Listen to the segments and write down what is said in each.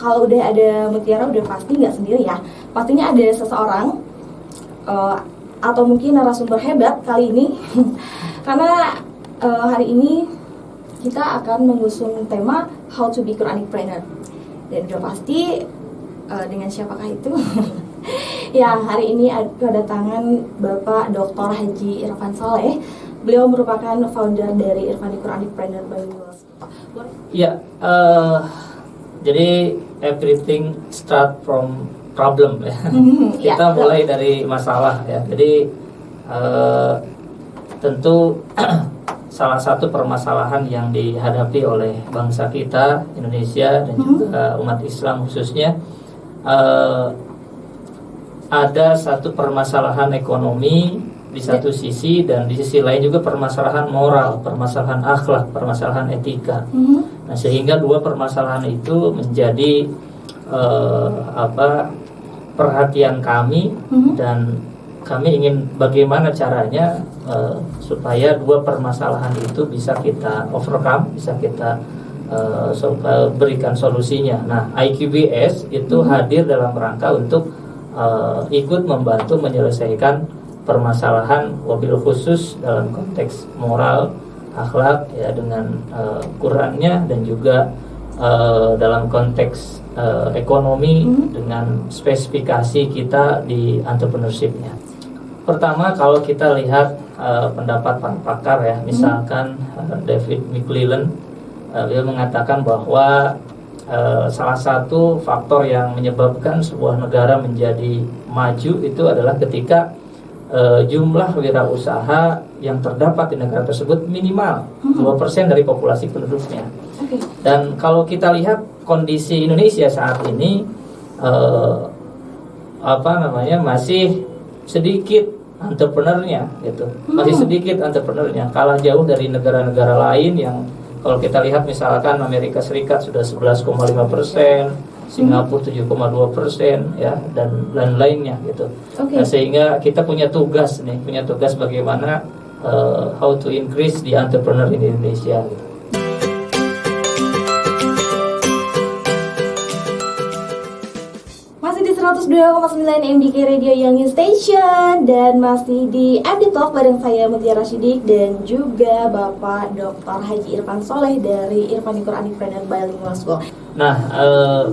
kalau udah ada Mutiara udah pasti nggak sendiri ya. Pastinya ada seseorang atau mungkin narasumber hebat kali ini. Karena hari ini kita akan mengusung tema How to be Quranic Planner. Dan udah pasti dengan siapakah itu? Ya, hari ini kedatangan Bapak Dr. Haji Irfan Saleh. Beliau merupakan founder dari Irfani Quranic Planner Bilingual. Ya, jadi everything start from problem ya. Kita mulai dari masalah ya. Jadi tentu salah satu permasalahan yang dihadapi oleh bangsa kita Indonesia dan juga umat Islam khususnya, ada satu permasalahan ekonomi di satu sisi, dan di sisi lain juga permasalahan moral, permasalahan akhlak, permasalahan etika. Nah, sehingga dua permasalahan itu menjadi perhatian kami, dan kami ingin bagaimana caranya supaya dua permasalahan itu bisa kita overcome, bisa kita berikan solusinya. Nah, IQBS itu hadir dalam rangka untuk ikut membantu menyelesaikan permasalahan wabil khusus dalam konteks moral, akhlak ya, dengan Qurannya, dan juga dalam konteks ekonomi dengan spesifikasi kita di entrepreneurship-nya. Pertama, kalau kita lihat pendapat para pakar ya, misalkan David McClelland, dia mengatakan bahwa salah satu faktor yang menyebabkan sebuah negara menjadi maju itu adalah ketika jumlah wirausaha yang terdapat di negara tersebut minimal 2% dari populasi penduduknya. Dan kalau kita lihat kondisi Indonesia saat ini, masih sedikit entrepreneurnya gitu. Masih sedikit entrepreneurnya, kalah jauh dari negara-negara lain yang kalau kita lihat misalkan Amerika Serikat sudah 11,5%, Singapura 7,2% ya, dan lain-lainnya gitu. Nah, sehingga kita punya tugas bagaimana how to increase the entrepreneur in Indonesia gitu. Masih di 102,9 MDK Radio Young Station, dan masih di MD Talk bareng saya Mutiara Shidik dan juga Bapak Dr. Haji Irfan Saleh dari Irfani Quranic Planner Bilingual School. Nah,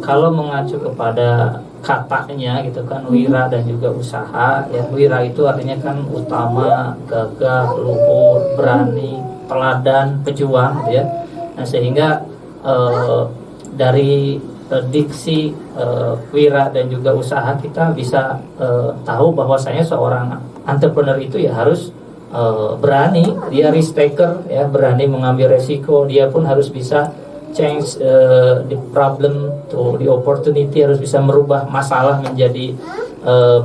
kalau mengacu kepada katanya gitu kan, wira dan juga usaha ya. Wira itu artinya kan utama, gagah, luhur, berani, teladan, pejuang gitu ya. Nah, sehingga dari diksi wira dan juga usaha kita bisa tahu bahwasanya seorang entrepreneur itu ya harus berani, dia risk taker ya, berani mengambil resiko. Dia pun harus bisa change the problem to the opportunity, harus bisa merubah masalah menjadi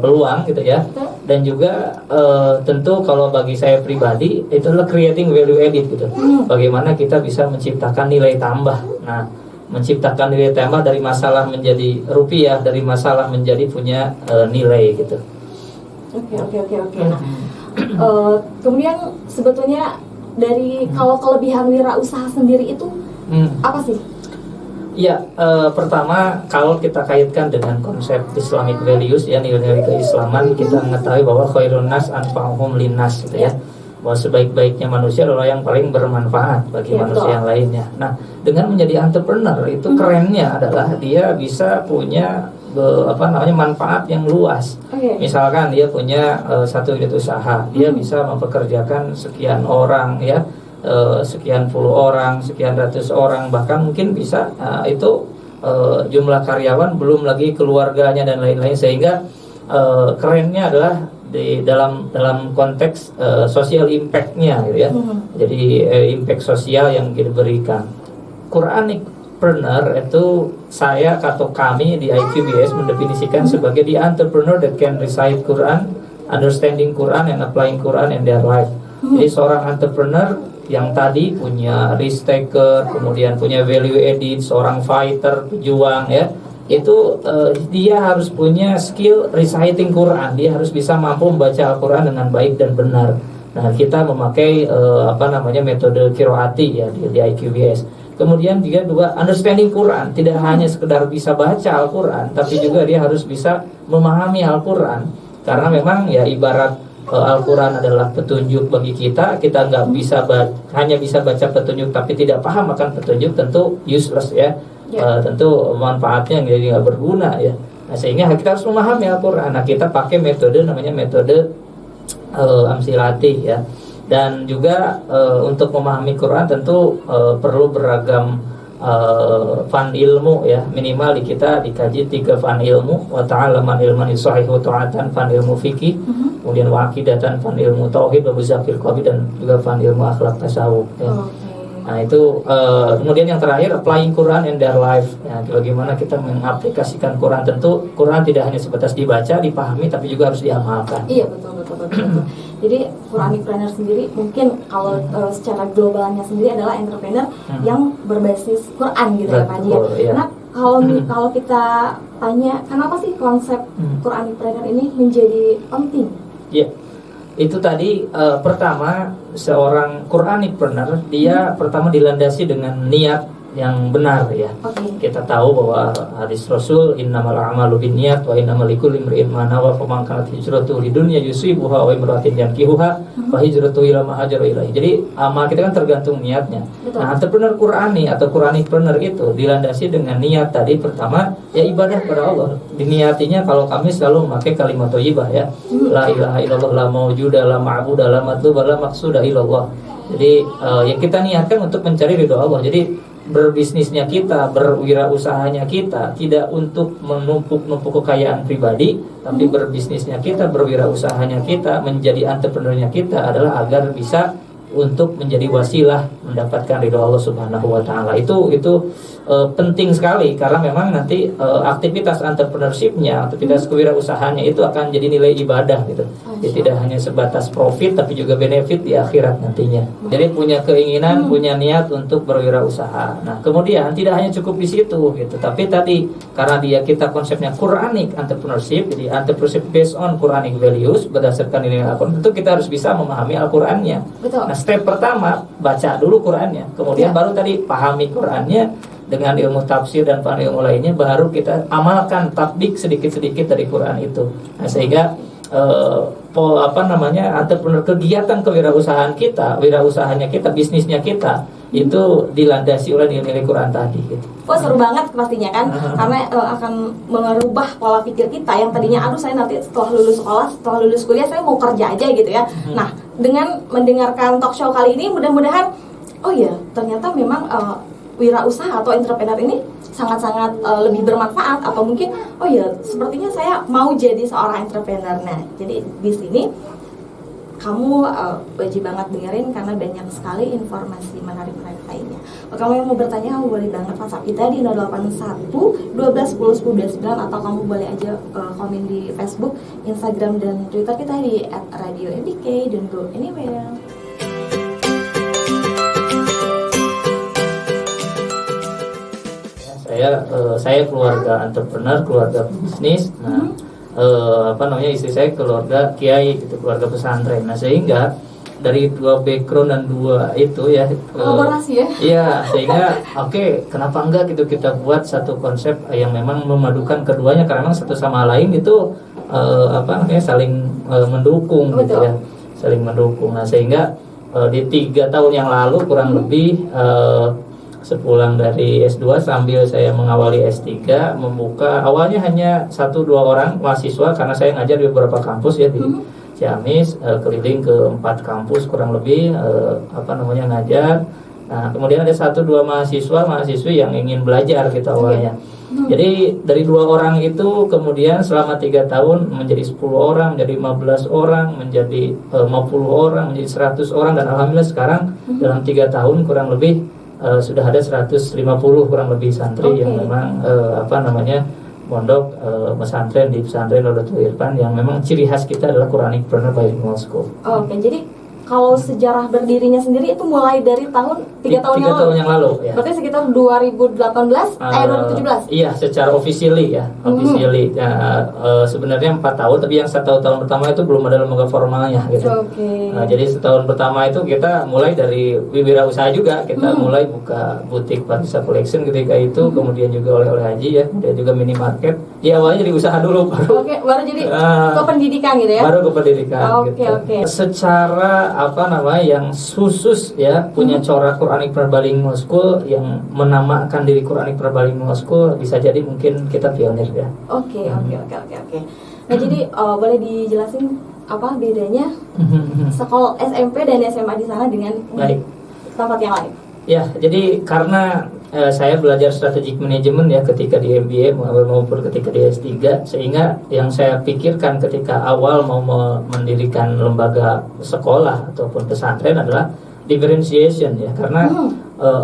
peluang gitu ya. Dan juga tentu kalau bagi saya pribadi itu adalah creating value added gitu. Bagaimana kita bisa menciptakan nilai tambah. Nah, menciptakan nilai tambah dari masalah menjadi rupiah, dari masalah menjadi punya nilai gitu. Oke. Nah, kemudian sebetulnya dari kalau kelebihan wirausaha sendiri itu apa sih? Ya, pertama kalau kita kaitkan dengan konsep Islamic values ya, nilai-nilai keislaman, kita mengetahui bahwa khairun nas anfa'uhum linnas gitu ya. Bahwa sebaik-baiknya manusia adalah yang paling bermanfaat bagi manusia yang lainnya. Nah, dengan menjadi entrepreneur itu kerennya adalah dia bisa punya manfaat yang luas. Misalkan dia punya satu unit usaha, dia bisa mempekerjakan sekian orang ya, sekian puluh orang, sekian ratus orang, bahkan mungkin bisa itu jumlah karyawan, belum lagi keluarganya dan lain-lain. Sehingga kerennya adalah di dalam konteks social impact-nya gitu ya. Jadi impact sosial yang diberikan. Quranic Planner itu saya atau kami di IQBS mendefinisikan sebagai the entrepreneur that can recite Quran, understanding Quran and applying Quran in their life. Jadi seorang entrepreneur yang tadi punya risk taker, kemudian punya value added, seorang fighter, pejuang ya, itu dia harus punya skill reciting Quran. Dia harus bisa mampu membaca Al-Quran dengan baik dan benar. Nah, kita memakai metode qiraati ya di IQBS. Kemudian juga dua, understanding Quran, tidak hanya sekedar bisa baca Al-Quran, tapi juga dia harus bisa memahami Al-Quran. Karena memang ya ibarat Al-Quran adalah petunjuk bagi kita nggak bisa hanya bisa baca petunjuk tapi tidak paham akan petunjuk, tentu useless ya. Tentu manfaatnya jadi nggak berguna ya. Nah, sehingga kita harus memahami Al-Quran. Nah, kita pakai metode namanya metode amsilatih ya. Dan juga untuk memahami Quran tentu perlu beragam fan ilmu ya. Minimal di kita dikaji 3 fan ilmu, wa ta'alaman ilman yusahihu ta'atan, fan ilmu fikih, kemudian wa aqidatan, fan ilmu tauhid, wa zakil qabi, dan juga fan ilmu akhlak tasawuf ya. Nah itu kemudian yang terakhir, applying Quran in their life ya, bagaimana kita mengaplikasikan Quran. Tentu Quran tidak hanya sebatas dibaca, dipahami, tapi juga harus diamalkan. Iya, betul. Jadi Quranipreneur sendiri mungkin kalau secara globalnya sendiri adalah entrepreneur yang berbasis Quran gitu ya Pak Haji. Iya. Nah kalau kita tanya kenapa sih konsep Quranipreneur ini menjadi penting? Iya. Itu tadi pertama, seorang Quranipreneur dia pertama dilandasi dengan niat yang benar ya. Kita tahu bahwa hadis Rasul, innamal a'malu binniyat wa innamal likulli imri'in ma nawa, faman kanat hijratuhu lidunya yusibuha wa imra'atin yankihuha fa hijratuhu ila ma hajara ilaihi. Jadi amal kita kan tergantung niatnya. Nah, entrepreneur Qurani atau Quranipreneur itu dilandasi dengan niat tadi, pertama ya ibadah kepada Allah. Diniatinya kalau kami selalu memakai kalimat thayyibah ya. La ilaha illallah, la maujuda, la ma'buda, la matluba, la maqsuda illallah. Jadi yang kita niatkan untuk mencari ridho Allah. Jadi berbisnisnya kita, berwirausahanya kita tidak untuk menumpuk kekayaan pribadi, tapi berbisnisnya kita, berwirausahanya kita, menjadi entrepreneurnya kita adalah agar bisa untuk menjadi wasilah mendapatkan ridho Allah Subhanahu wa taala. Itu penting sekali, karena memang nanti aktivitas entrepreneurship-nya, aktivitas kewirausahaannya itu akan jadi nilai ibadah gitu. Jadi tidak hanya sebatas profit tapi juga benefit di akhirat nantinya. Jadi punya keinginan, punya niat untuk berwirausaha. Nah, kemudian tidak hanya cukup di situ gitu, tapi tadi karena kita konsepnya Quranic entrepreneurship, jadi entrepreneurship based on Quranic values, berdasarkan nilai Al-Quran, tentu kita harus bisa memahami Al-Qurannya. Nah, step pertama baca dulu Qurannya, kemudian baru tadi pahami Qurannya dengan ilmu tafsir dan ilmu lainnya, baru kita amalkan, tatbik sedikit-sedikit dari Quran itu. Nah, sehingga entrepreneur, kegiatan kewirausahaan kita, wirausahanya kita, bisnisnya kita itu dilandasi oleh nilai-nilai Quran tadi gitu. Wah, seru banget pastinya kan, karena akan merubah pola pikir kita yang tadinya aduh saya nanti setelah lulus sekolah, setelah lulus kuliah saya mau kerja aja gitu ya. Nah, dengan mendengarkan talk show kali ini mudah-mudahan oh ya, ternyata memang wirausaha atau entrepreneur ini sangat-sangat lebih bermanfaat, atau mungkin oh ya sepertinya saya mau jadi seorang entrepreneur. Nah, jadi di sini kamu wajib banget dengerin karena banyak sekali informasi menarik-menarik lainnya. Kalau kamu yang mau bertanya, kamu boleh banget WhatsApp kita di 081 12 10 10 29, atau kamu boleh aja komen di Facebook, Instagram, dan Twitter kita di @radio_mbk. Don't go anywhere. Saya keluarga entrepreneur, keluarga bisnis. Nah, istri saya keluarga kiai gitu, keluarga pesantren. Nah, sehingga dari dua background dan dua itu ya kolaborasi ya. Iya, sehingga kenapa enggak gitu kita buat satu konsep yang memang memadukan keduanya, karena memang satu sama lain itu saling mendukung. Betul. Gitu ya. Saling mendukung. Nah, sehingga di 3 tahun yang lalu kurang lebih sepulang dari S2 sambil saya mengawali S3, membuka awalnya hanya 1-2 orang mahasiswa, karena saya ngajar di beberapa kampus ya di Ciamis, keliling ke 4 kampus kurang lebih ngajar. Nah, kemudian ada 1-2 mahasiswi yang ingin belajar gitu awalnya. Jadi dari 2 orang itu kemudian selama 3 tahun menjadi 10 orang, menjadi 15 orang, menjadi 50 orang, menjadi 100 orang, dan alhamdulillah sekarang dalam 3 tahun kurang lebih sudah ada 150 kurang lebih santri yang memang pondok di pesantren Rodotul Irfan, yang memang ciri khas kita adalah Quranipreneur Bilingual School. Oke, jadi Kalau sejarah berdirinya sendiri itu mulai dari tahun 3 tahun yang lalu ya. Berarti sekitar 2018 2017. Iya, secara officially ya. Officially sebenarnya 4 tahun, tapi yang 1 tahun pertama itu belum ada lembaga formalnya gitu. Jadi setahun pertama itu kita mulai dari wirausaha juga. Kita mulai buka butik Partisa Collection ketika itu, kemudian juga oleh haji ya, dan juga minimarket. Ya awalnya jadi usaha dulu baru jadi ke pendidikan gitu ya. Baru ke pendidikan gitu. Secara apa namanya yang khusus ya punya corak Quranic Perbilingual School yang menamakan diri Quranic Perbilingual School, bisa jadi mungkin kita pionir ya. Oke. Nah jadi boleh dijelasin apa bedanya sekolah SMP dan SMA di sana dengan tempat yang lain? Ya, jadi karena saya belajar strategic management ya ketika di MBA maupun ketika di S3, sehingga yang saya pikirkan ketika awal mau mendirikan lembaga sekolah ataupun pesantren adalah differentiation ya, karena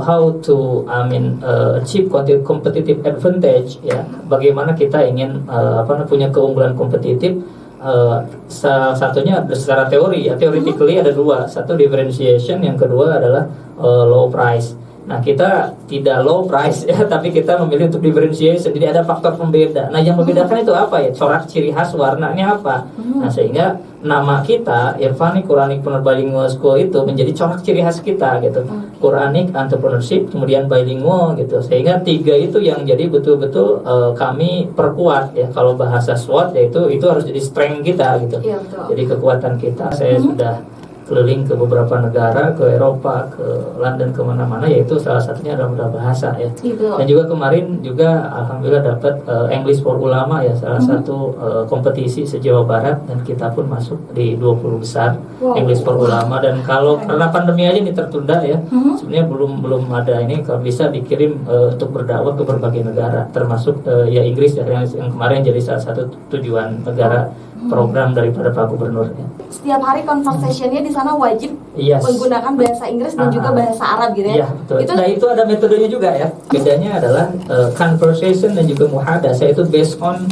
how to achieve competitive advantage ya, bagaimana kita ingin punya keunggulan kompetitif. Salah satunya secara teori ya, theoretically ada 2, satu differentiation, yang kedua adalah low price. Nah kita tidak low price ya, tapi kita memilih untuk differentiation. Jadi ada faktor pembeda. Nah yang membedakan itu apa ya? Corak, ciri khas, warnanya apa? Nah sehingga nama kita Irfani Quranic Perbilingual School itu menjadi corak ciri khas kita gitu. Quranic Entrepreneurship, kemudian bilingual gitu. Sehingga 3 itu yang jadi betul-betul kami perkuat ya. Kalau bahasa SWOT yaitu itu harus jadi strength kita gitu. Ya, jadi kekuatan kita. Saya sudah keliling ke beberapa negara, ke Eropa, ke London, kemana-mana, yaitu salah satunya adalah bahasa ya. Dan juga kemarin juga alhamdulillah dapat English for Ulama ya, salah satu kompetisi se-Jawa Barat, dan kita pun masuk di 20 besar English for Ulama. Dan kalau karena pandemi aja ini tertunda ya, sebenarnya belum ada ini, kalau bisa dikirim untuk berdakwah ke berbagai negara, termasuk ya Inggris ya, yang kemarin jadi salah satu tujuan negara program daripada Pak Gubernur ya. Setiap hari conversation-nya di sana wajib menggunakan bahasa Inggris dan juga bahasa Arab gitu ya. Iya, betul. Itu ada metodenya juga ya. Bedanya adalah conversation dan juga muhadasah itu based on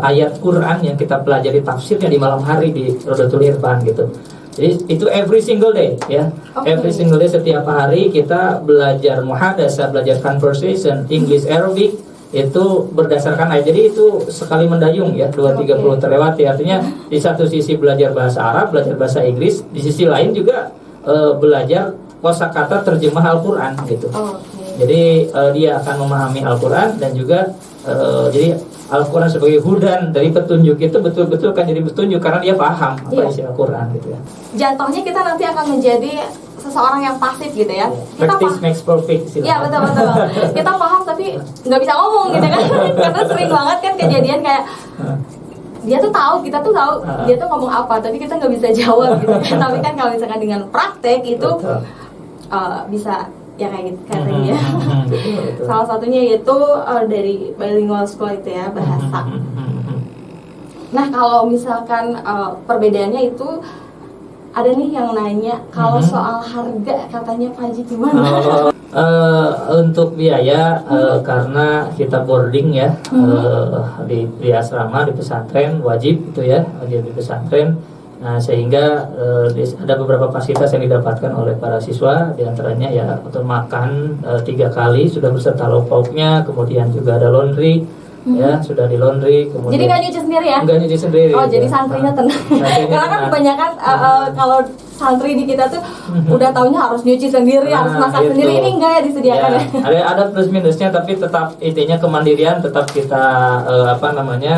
ayat Quran yang kita pelajari tafsirnya di malam hari di Rodatul Irfan gitu. Jadi itu every single day ya. Every single day, setiap hari kita belajar muhadasah, belajar conversation, English, Arabic, itu berdasarkan ayat. Jadi itu sekali mendayung ya, 2-30 terlewati. Artinya di satu sisi belajar bahasa Arab, belajar bahasa Inggris, di sisi lain juga belajar kosakata terjemah Al-Quran gitu. Jadi dia akan memahami Al-Quran, dan juga jadi Al-Quran sebagai hudan, dari petunjuk itu betul-betul kan jadi petunjuk karena dia paham apa isi Al-Quran gitu ya. Jatuhnya kita nanti akan menjadi seseorang yang pasif gitu ya. Practice makes perfect. Iya betul. Kita paham tapi nggak bisa ngomong gitu kan. Karena sering banget kan kejadian kayak dia tuh tahu, kita tuh tahu dia tuh ngomong apa, tapi kita nggak bisa jawab gitu. Tapi kan kalau misalkan dengan praktek itu bisa ya kayak gitu kan ya. Salah satunya yaitu dari bilingual school itu ya, bahasa. Nah kalau misalkan perbedaannya itu ada nih yang nanya kalau soal harga, katanya Pak Haji gimana? Untuk biaya karena kita boarding ya di asrama, di pesantren wajib itu ya, di pesantren. Nah sehingga ada beberapa fasilitas yang didapatkan oleh para siswa, diantaranya ya untuk makan 3 kali sudah beserta lauk pauknya, kemudian juga ada laundry. Ya sudah di laundry, kemudian jadi nggak nyuci sendiri ya? Nggak nyuci sendiri. Oh jadi santrinya tenang. Karena kan kebanyakan kalau santri di kita tuh udah taunya harus nyuci sendiri, harus masak sendiri. Ini enggak ya disediakan ya? Ada plus minusnya, tapi tetap intinya kemandirian tetap kita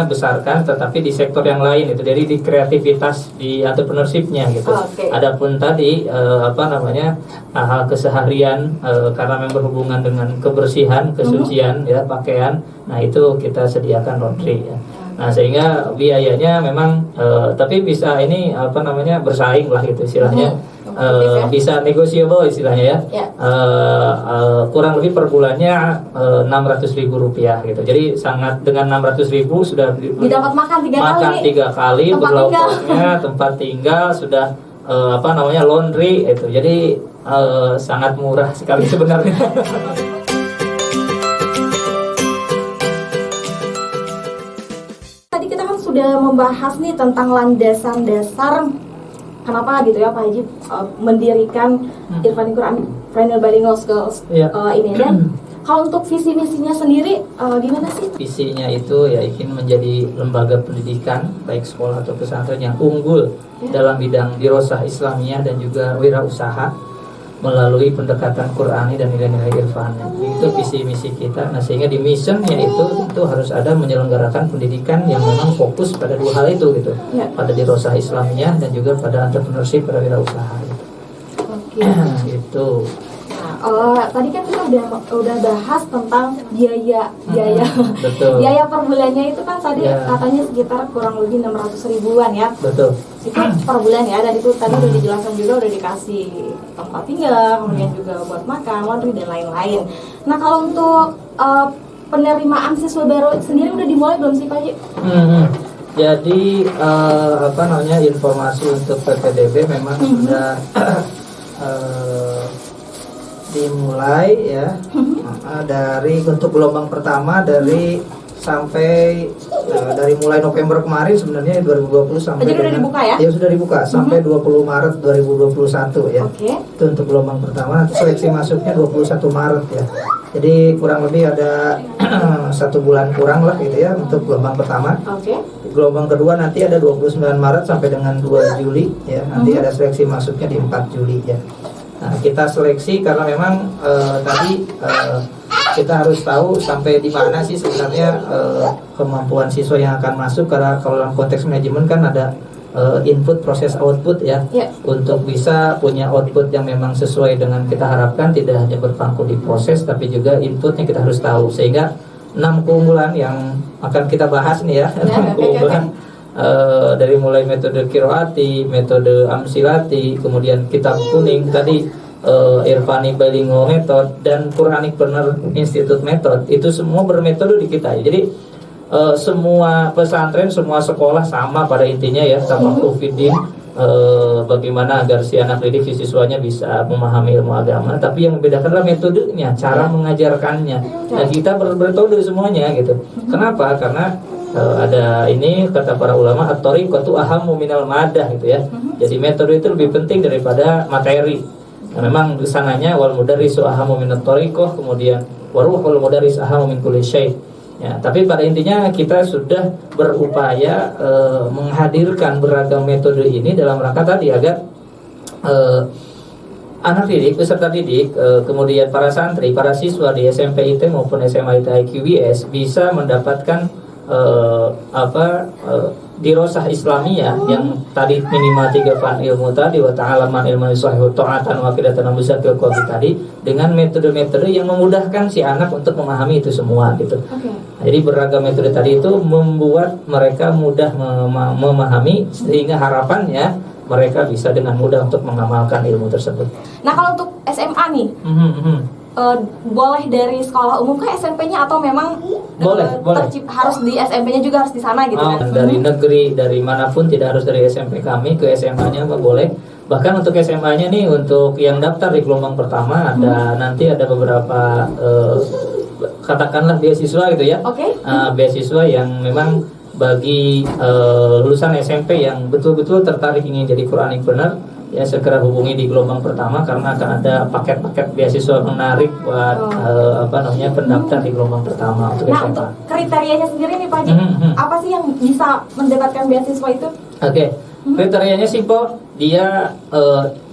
besarkan, tetapi di sektor yang lain itu, jadi di kreativitas, di entrepreneurship-nya gitu. Adapun tadi hal keseharian karena memang berhubungan dengan kebersihan, kesucian ya, pakaian. Nah itu kita sediakan laundry ya. Nah sehingga biayanya memang tapi bisa ini bersaing lah gitu istilahnya. Bisa negotiable istilahnya ya. Kurang lebih per bulannya 600.000 rupiah gitu. Jadi sangat, dengan 600.000 sudah didapat makan 3 kali, berlauknya tempat tinggal, sudah laundry itu. Jadi sangat murah sekali sebenarnya. Tadi kita kan sudah membahas nih tentang landasan dasar kenapa gitu ya Pak Haji mendirikan Irfani Quran Final Bilingual Schools ini. Dan kalau untuk visi misinya sendiri gimana sih? Visinya itu ya ingin menjadi lembaga pendidikan baik sekolah atau pesantren yang unggul dalam bidang dirosah Islamiyah dan juga wirausaha melalui pendekatan Qurani dan nilai-nilai irfani. Itu visi misi kita. Nah, sehingga di missionnya itu harus ada menyelenggarakan pendidikan yang memang fokus pada dua hal itu gitu. Pada dirosah Islamiyah dan juga pada entrepreneurship, pada wirausaha gitu. Itu. Tadi kan kita udah bahas tentang biaya. Betul. Biaya per bulannya itu kan tadi katanya sekitar kurang lebih 600 ribuan ya. Betul. Itu per bulan ya, dan itu tadi udah dijelaskan juga, udah dikasih tempat tinggal, kemudian juga buat makan, laundry dan lain-lain. Nah, kalau untuk penerimaan siswa baru sendiri udah dimulai belum sih Pak Haji? Jadi informasi untuk PPDB memang sudah dimulai ya, dari untuk gelombang pertama dari mulai November kemarin sebenarnya 2020 sampai jadi udah dibuka ya? Ya sudah dibuka sampai 20 Maret 2021 ya. Itu untuk gelombang pertama. Nanti seleksi masuknya 21 Maret ya. Jadi kurang lebih ada 1 bulan kurang lah gitu ya untuk gelombang pertama. Gelombang kedua nanti ada 29 Maret sampai dengan 2 Juli ya. Nanti ada seleksi masuknya di 4 Juli ya. Nah, kita seleksi karena memang kita harus tahu sampai di mana sih sebenarnya kemampuan siswa yang akan masuk, karena kalau dalam konteks manajemen kan ada input, proses, output ya. Untuk bisa punya output yang memang sesuai dengan kita harapkan, tidak hanya berpangku di proses tapi juga inputnya kita harus tahu, sehingga 6 keunggulan yang akan kita bahas nih ya, 6 keunggulan. Dari mulai metode Qiroati, metode Amsilati, kemudian kitab kuning tadi, Irfani Bilingual Method dan Quranic Partner Institute Method, itu semua bermetode di kita. Jadi semua pesantren, semua sekolah sama pada intinya ya, tafakuh fiddin, bagaimana agar si anak didik, si siswanya bisa memahami ilmu agama, tapi yang membedakan adalah metodenya, cara mengajarkannya. Nah, kita bermetode semuanya gitu. Kenapa? Karena ada ini kata para ulama, at-thariqatu ahammu minal madah gitu ya. Jadi metode itu lebih penting daripada materi. Nah, memang kesananya wal mudarrisu ahammu minat thariqah, kemudian waruhul mudarris ahammu min kulli syai'. Ya, tapi pada intinya kita sudah berupaya menghadirkan beragam metode ini dalam rangka tadi agar anak didik, peserta didik, kemudian para santri, para siswa di SMP IT maupun SMA IT IQBS bisa mendapatkan dirosah Islamiyah yang tadi minimal 3 fan ilmu tadi, wa ta'alaman ilmu sahih ta'atan wa qidatan muzakkil qabi tadi, dengan metode-metode yang memudahkan si anak untuk memahami itu semua gitu. Jadi beragam metode tadi itu membuat mereka mudah memahami, sehingga harapannya mereka bisa dengan mudah untuk mengamalkan ilmu tersebut. Nah, kalau untuk SMA nih, boleh dari sekolah umum ke SMP-nya atau memang boleh. Harus di SMP-nya juga harus di sana gitu kan? Dari negeri, dari manapun, tidak harus dari SMP kami ke SMA-nya boleh. Bahkan untuk SMA-nya nih, untuk yang daftar di gelombang pertama nanti ada beberapa katakanlah beasiswa gitu ya. Beasiswa yang memang bagi lulusan SMP yang betul-betul tertarik ingin jadi Quranic Partner, ya segera hubungi di gelombang pertama, karena akan ada paket-paket beasiswa menarik buat pendaftar di gelombang pertama untuk SMA. Untuk kriterianya sendiri nih Pak Haji, apa sih yang bisa mendapatkan beasiswa itu? Kriterianya simpel, dia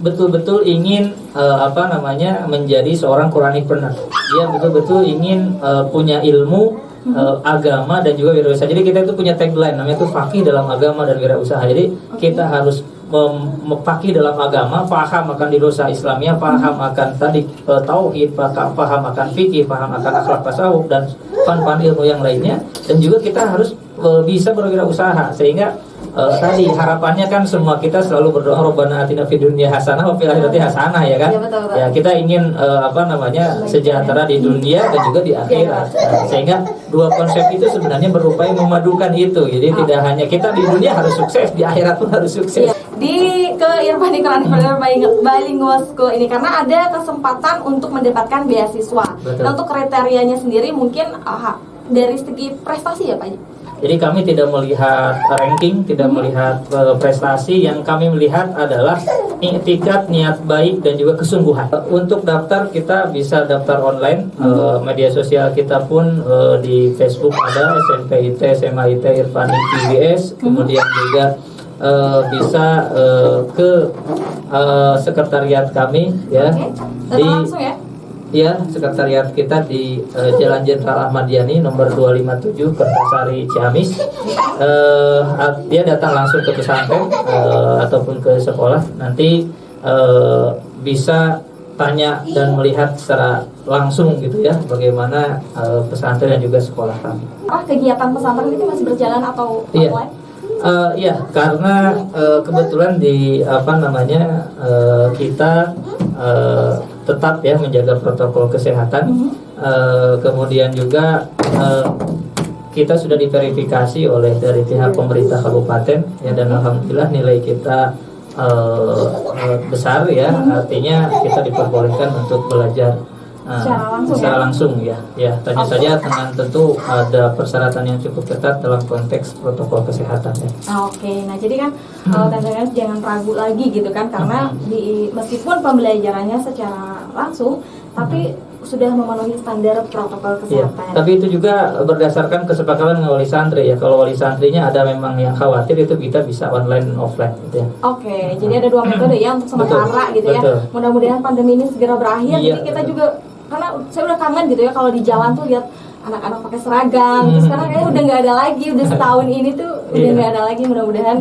betul-betul ingin menjadi seorang Quranic Partner. Dia betul-betul ingin punya ilmu agama dan juga wirausaha. Jadi kita itu punya tagline namanya itu faqih dalam agama dan wirausaha. Jadi kita harus faqih dalam agama, paham akan dirosah Islamiyah, paham akan tadi tauhid, paham akan fikih, paham akan akhlak tasawuf dan fan-fan ilmu yang lainnya, dan juga kita harus bisa berwirausaha, sehingga tadi harapannya kan semua kita selalu berdoa Rabbana atina fid dunya hasanah wa fil akhirati hasanah ya kan? Betul. Ya, kita ingin sejahtera di dunia dan juga di akhirat. Sehingga dua konsep itu sebenarnya berupaya memadukan itu. Jadi tidak hanya kita di dunia harus sukses, di akhirat pun harus sukses. Di Irfani Quranic Partner Bilingual School ini karena ada kesempatan untuk mendapatkan beasiswa. Nah, untuk kriterianya sendiri mungkin dari segi prestasi ya Pak? Jadi kami tidak melihat ranking, tidak melihat prestasi. Yang kami melihat adalah iktikad, niat baik, dan juga kesungguhan. Untuk daftar kita bisa daftar online. Media sosial kita pun di Facebook ada SMPIT, SMAIT, Irfani QBS. Kemudian juga bisa ke sekretariat kami ya. Datang langsung ya. Ya, sekretariat kita di Jalan Jenderal Ahmad Yani nomor 257 Kertasari Ciamis. Dia datang langsung ke pesantren ataupun ke sekolah. Nanti bisa tanya dan melihat secara langsung gitu ya bagaimana pesantren dan juga sekolah kami. Kegiatan pesantren ini masih berjalan atau online? Iya, karena kebetulan di kita tetap ya menjaga protokol kesehatan. Kemudian juga kita sudah diverifikasi oleh dari pihak pemerintah kabupaten ya, dan alhamdulillah nilai kita besar ya, artinya kita diperbolehkan untuk belajar secara langsung ya. Tanya saja, dengan tentu ada persyaratan yang cukup ketat dalam konteks protokol kesehatan ya. Oke, nah jadi kan tentunya jangan ragu lagi gitu kan, karena meskipun pembelajarannya secara langsung, tapi sudah memenuhi standar protokol kesehatan. Tapi itu juga berdasarkan kesepakatan dengan wali santri ya. Kalau wali santrinya ada memang yang khawatir, itu kita bisa online dan offline gitu ya. Oke, jadi ada dua metode ya untuk sementara gitu ya. Mudah-mudahan pandemi ini segera berakhir. Jadi kita juga, karena saya udah kangen gitu ya kalau di jalan tuh lihat anak-anak pakai seragam. Terus sekarang kayaknya udah nggak ada lagi, udah setahun ini tuh udah nggak ada lagi. Mudah-mudahan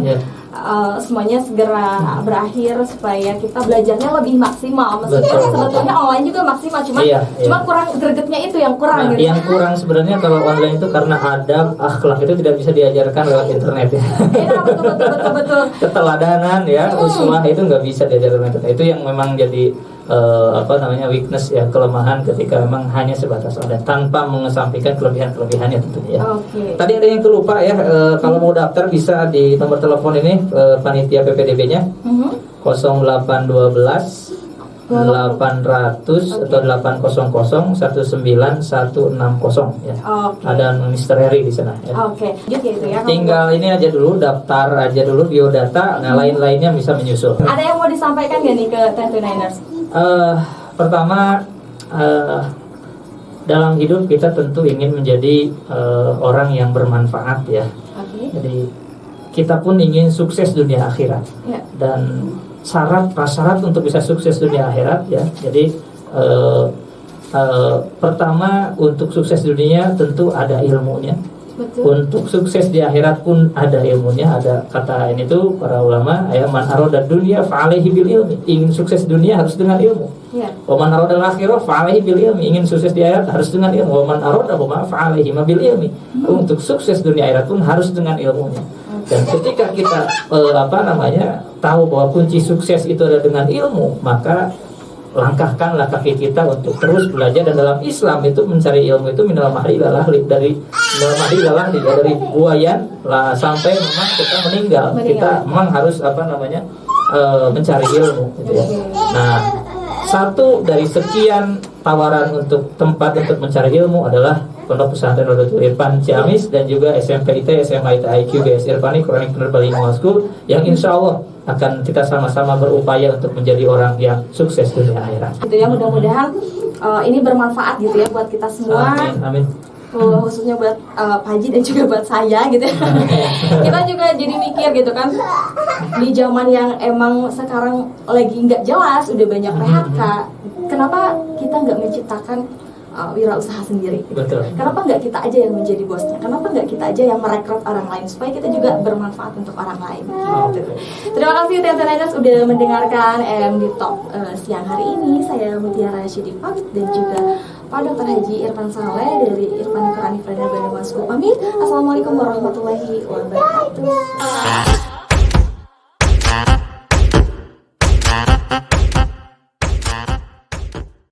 semuanya segera berakhir supaya kita belajarnya lebih maksimal. Meskipun sebetulnya online juga maksimal, cuma kurang gregetnya itu yang kurang. Gitu. Yang kurang sebenarnya kalau online itu karena adab, akhlak itu tidak bisa diajarkan lewat internet ya. Iya, betul. Keteladanan ya, uswah itu nggak bisa diajarkan lewat internet. Itu yang memang jadi weakness ya, kelemahan ketika memang hanya sebatas online tanpa mengesampingkan kelebihannya tentunya ya. Tadi ada yang kelupa ya, kalau mau daftar bisa di nomor telepon ini panitia PPDB-nya 0812 800 atau 800 19160 ya. Ada Mr. Heri di sana ya. Gitu ya. Tinggal ini aja dulu, daftar aja dulu biodata, nah lain-lainnya bisa menyusul. Ada yang mau disampaikan nggak nih ke 1029ers? Pertama, dalam hidup kita tentu ingin menjadi orang yang bermanfaat ya. Jadi kita pun ingin sukses dunia akhirat. Dan prasyarat untuk bisa sukses dunia akhirat ya. Jadi pertama, untuk sukses dunia tentu ada ilmunya. Untuk sukses di akhirat pun ada ilmunya. Ada kata ini tuh para ulama ya, man arada dunya fa'alaihi bil ilmi. Ingin sukses dunia harus dengan ilmu. Wa man arada al-akhirah fa'alaihi bil ilmi. Ingin sukses di akhirat harus dengan ilmu. Wa man arada fa'alaihi bil ilmi. Untuk sukses dunia akhirat pun harus dengan ilmunya. Dan ketika kita tahu bahwa kunci sukses itu adalah dengan ilmu, maka langkahkanlah kaki kita untuk terus belajar. Dan dalam Islam itu mencari ilmu itu minal mahdi ila lahdi, dari minal mahdi ila lahdi, dari buayan lah sampai memang kita meninggal. Kita memang harus mencari ilmu gitu ya. Nah, satu dari sekian tawaran untuk tempat untuk mencari ilmu adalah Pondok Pesantren Rodotul Irfan Ciamis dan juga SMPIT, SMAIT IQ, BS Irfani Quranic Bilingual School, yang insya Allah akan kita sama-sama berupaya untuk menjadi orang yang sukses dunia akhirat. Gitu ya, mudah-mudahan ini bermanfaat gitu ya buat kita semua. Amin. Khususnya buat Pak Haji dan juga buat saya gitu. Kita juga jadi mikir gitu kan, di zaman yang emang sekarang lagi nggak jelas, udah banyak PHK, kenapa kita nggak menciptakan wirausaha sendiri gitu. Kenapa nggak kita aja yang menjadi bosnya? Kenapa nggak kita aja yang merekrut orang lain supaya kita juga bermanfaat untuk orang lain gitu. Terima kasih 1029ers udah mendengarkan MD Talk siang hari ini. Saya Mutiara Syedifat dan juga Pak Dr. Haji Irfan Saleh dari Irfani Quranic Bilingual School. Amin. Assalamualaikum warahmatullahi wabarakatuh.